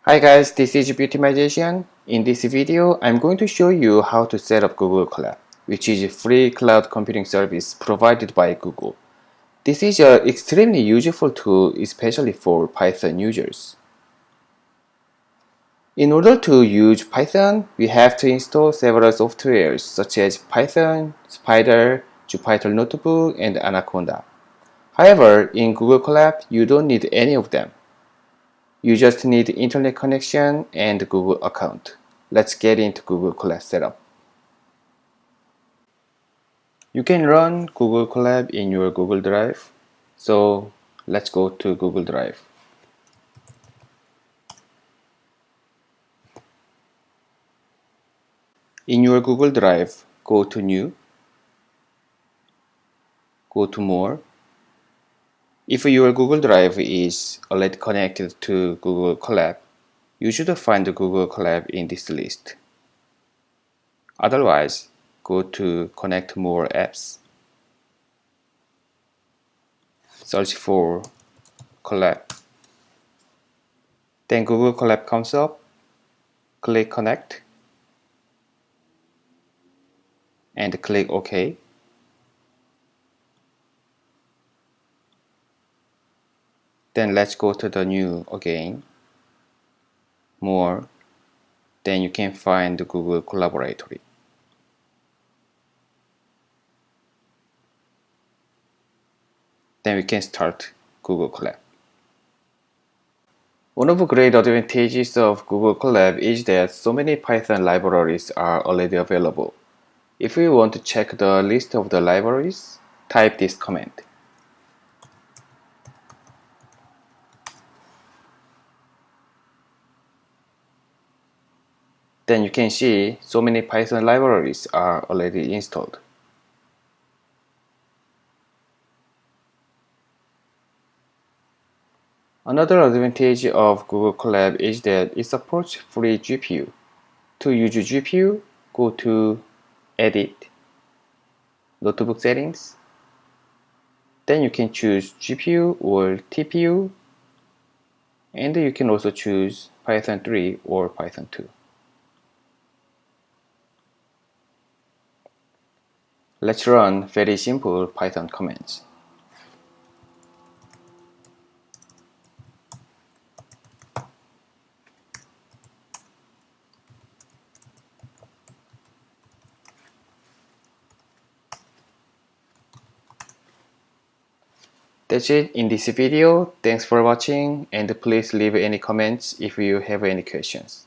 Hi guys, this is BBU-timization. In this video, I'm going to show you how to set up Google Colab, which is a free cloud computing service provided by Google. This is an extremely useful tool, especially for Python users. In order to use Python, we have to install several softwares such as Python, Spider, Jupyter Notebook, and Anaconda. However, in Google Colab, you don't need any of them. You just need internet connection and Google account. Let's get into Google Colab setup. You can run Google Colab in your Google Drive. So let's go to Google Drive. In your Google Drive, go to New, go to More. If your Google Drive is already connected to Google Colab, you should find Google Colab in this list. Otherwise, go to Connect More Apps. Search for Colab. Then Google Colab comes up. Click Connect and click OK. Then let's go to the New again. More. Then you can find the Google Collaboratory. Then we can start Google Colab. One of the great advantages of Google Colab is that so many Python libraries are already available. If you want to check the list of the libraries, type this command. Then you can see so many Python libraries are already installed. Another advantage of Google Colab is that it supports free GPU. To use GPU, go to Edit, Notebook Settings. Then you can choose GPU or TPU, and you can also choose Python 3 or Python 2. Let's run very simple Python commands. That's it in this video. Thanks for watching, and please leave any comments if you have any questions.